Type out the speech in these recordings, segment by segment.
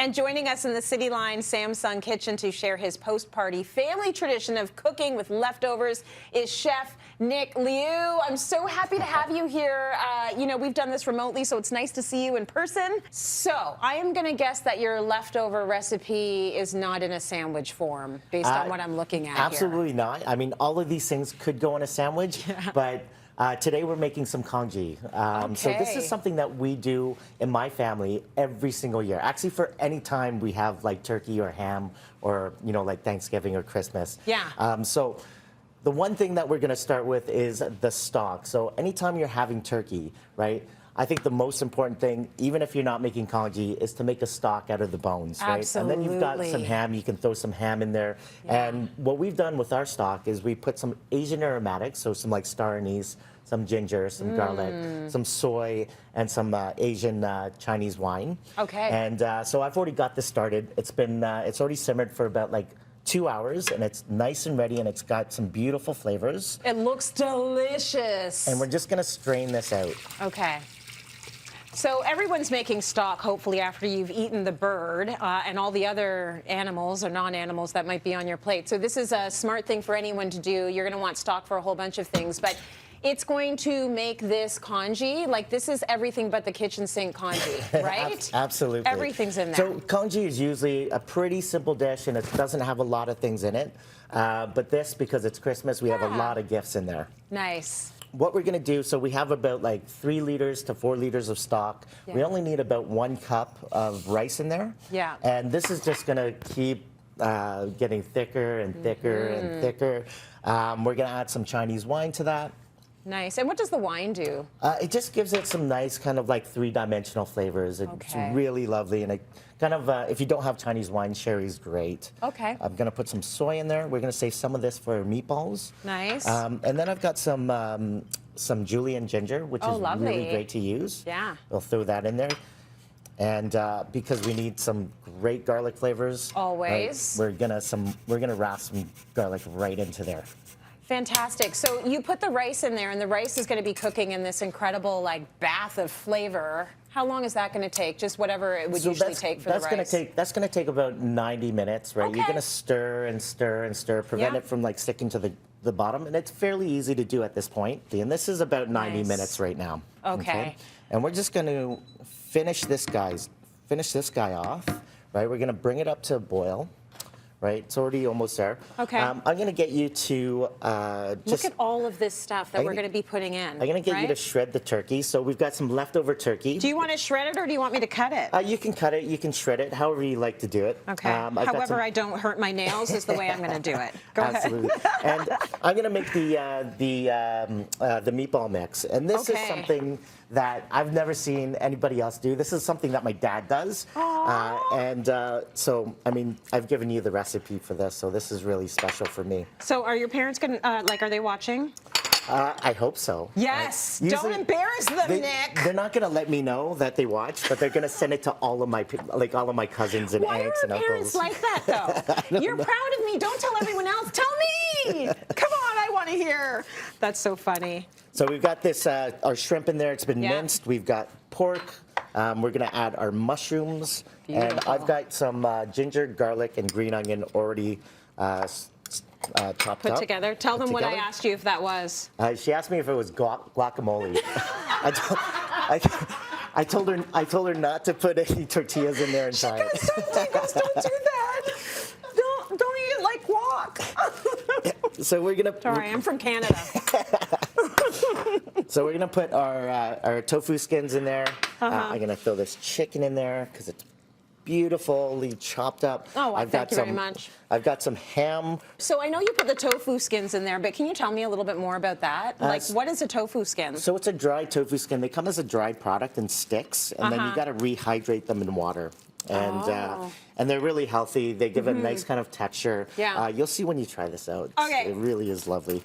And joining us in the Cityline Samsung kitchen to share his post-party family tradition of cooking with leftovers is Chef Nick Liu. I'm so happy to have you here. You know, we've done this remotely, so it's nice to see you in person. So I am going to guess that your leftover recipe is not in a sandwich form, based on what I'm looking at Absolutely not. I mean, all of these things could go in a sandwich, but today we're making some congee. So this is something that we do in my family every single year. Actually, for any time we have like turkey or ham or, you know, like Thanksgiving or Christmas. Yeah. So the one thing that we're going to start with is the stock. So anytime you're having turkey, right, I think the most important thing, even if you're not making congee, is to make a stock out of the bones, right? Absolutely. And then you've got some ham, you can throw some ham in there. Yeah. And what we've done with our stock is we put some Asian aromatics, so some like star anise, some ginger, some garlic, some soy, and some Asian Chinese wine. Okay. And so I've already got this started. It's been, it's already simmered for about like 2 hours, and it's nice and ready, and it's got some beautiful flavors. It looks delicious. And we're just gonna strain this out. Okay. So everyone's making stock, hopefully, after you've eaten the bird and all the other animals or non-animals that might be on your plate. So this is a smart thing for anyone to do. You're going to want stock for a whole bunch of things, but it's going to make this congee. Like, this is everything but the kitchen sink congee, right? Absolutely. Everything's in there. So congee is usually a pretty simple dish, and it doesn't have a lot of things in it. But this, because it's Christmas, we have a lot of gifts in there. Nice. What we're going to do, so we have about like 3 liters to 4 liters of stock. Yeah. We only need about 1 cup of rice in there. Yeah. And this is just going to keep getting thicker and thicker and thicker. We're going to add some Chinese wine to that. Nice. And what does the wine do? It just gives it some nice kind of like 3-dimensional flavors. It's really lovely. And it kind of, if you don't have Chinese wine, sherry's great. Okay. I'm going to put some soy in there. We're going to save some of this for meatballs. Nice. And then I've got some julienne ginger, which is really great to use. Yeah. We'll throw that in there. And because we need some great garlic flavors. Always. Right, we're gonna rasp some garlic right into there. Fantastic. So you put the rice in there, and the rice is going to be cooking in this incredible like bath of flavor. How long is that going to take? Just whatever it would usually take for the rice. That's going to take about 90 minutes, right? Okay. You're going to stir and stir and stir, prevent it from like sticking to the bottom, and it's fairly easy to do at this point. And this is about 90 minutes right now. Okay. And we're just going to finish this guy off, right? We're going to bring it up to a boil. Right, it's already almost there. Okay. I'm going to get you to look at all of this stuff that we're going to be putting in. I'm going to get you to shred the turkey. So we've got some leftover turkey. Do you want to shred it, or do you want me to cut it? You can cut it. You can shred it, however you like to do it. Okay. However, I don't hurt my nails is the way I'm going to do it. Go Absolutely. And I'm going to make the meatball mix, and this is something that I've never seen anybody else do. This is something that my dad does. So, I mean, I've given you the recipe for this, so this is really special for me. So are your parents going to, like, are they watching? I hope so. Yes. Don't embarrass them, Nick. They're not going to let me know that they watch, but they're going to send it to all of my cousins and aunts and uncles. Why are parents like that, though? You're proud of me. Don't tell everyone else. Tell me. Come on, I want to hear. That's so funny. So we've got this, our shrimp in there. It's been minced. We've got pork. We're going to add our mushrooms. Beautiful. And I've got some ginger, garlic, and green onion already chopped up. Put together. Tell them what I asked you if that was. She asked me if it was guacamole. I told her not to put any tortillas in there and try it. Don't do that. Don't eat it like guac. So we're gonna. Sorry, I'm from Canada. So we're gonna put our tofu skins in there. I'm gonna throw this chicken in there because it's beautifully chopped up. Oh, thank you very much. I've got some ham. So I know you put the tofu skins in there, but can you tell me a little bit more about that? Like, what is a tofu skin? So it's a dried tofu skin. They come as a dried product in sticks, and then you got to rehydrate them in water. And they're really healthy. They give a nice kind of texture. Yeah. You'll see when you try this out. Okay. It really is lovely.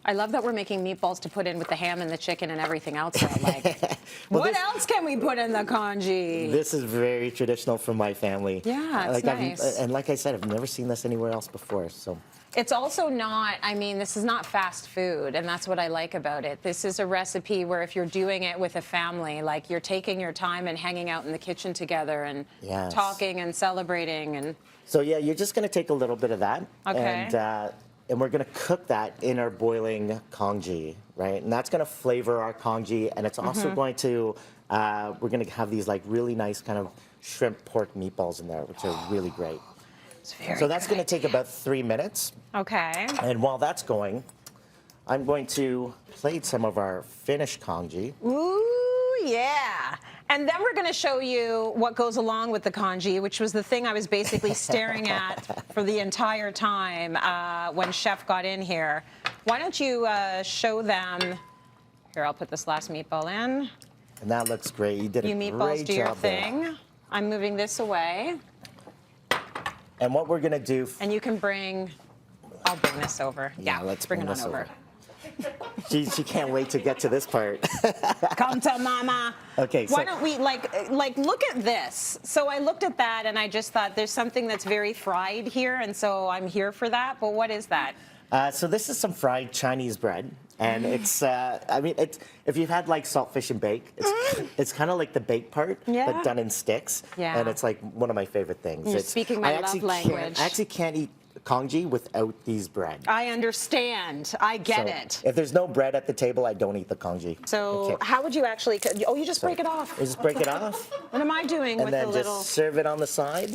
I love that we're making meatballs to put in with the ham and the chicken and everything else. Like, what else can we put in the congee? This is very traditional for my family. Yeah, it's nice. And like I said, I've never seen this anywhere else before. So. It's also not, I mean, this is not fast food, and that's what I like about it. This is a recipe where if you're doing it with a family, like you're taking your time and hanging out in the kitchen together and Yes. talking and celebrating. And So yeah, you're just going to take a little bit of that, Okay. and we're going to cook that in our boiling congee, right? And that's going to flavor our congee, and it's also going to, we're going to have these like really nice kind of shrimp pork meatballs in there, which are really great. it's very So that's good. going to take about 3 minutes. Okay. And while that's going, I'm going to plate some of our finished congee. Ooh, yeah. And then we're going to show you what goes along with the congee, which was the thing I was basically staring at for the entire time when Chef got in here. Why don't you show them? Here, I'll put this last meatball in. And that looks great. You did a You great meatballs do your job there. thing. I'm moving this away. And what we're going to do... And you can bring, I'll bring this over. Yeah, let's bring it on this over. She can't wait to get to this part. Come to mama. Okay, Why so- don't we like look at this? So I looked at that and I just thought there's something that's very fried here, and so I'm here for that. But what is that? So this is some fried Chinese bread. And it's, I mean, it's, if you've had like saltfish and bake, it's kind of like the baked part, Yeah. but done in sticks. Yeah. And it's like one of my favorite things. You're It's- speaking my I love actually language. I actually can't eat congee without these bread. I understand. I get So it. If there's no bread at the table, I don't eat the congee. So Okay. how would you actually? Oh, you just break it off. You just break it off, What am I doing and with then the just little? serve it on the side.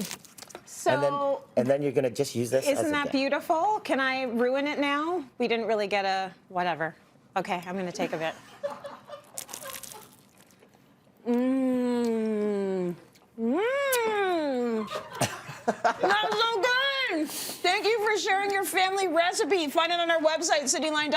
So And then you're gonna just use this as isn't a that dip. beautiful? Can I ruin it now? We didn't really get a whatever. Okay, I'm gonna take a bit. Mmm. Mmm. That's so good. Thank you for sharing your family recipe. Find it on our website, cityline.tv.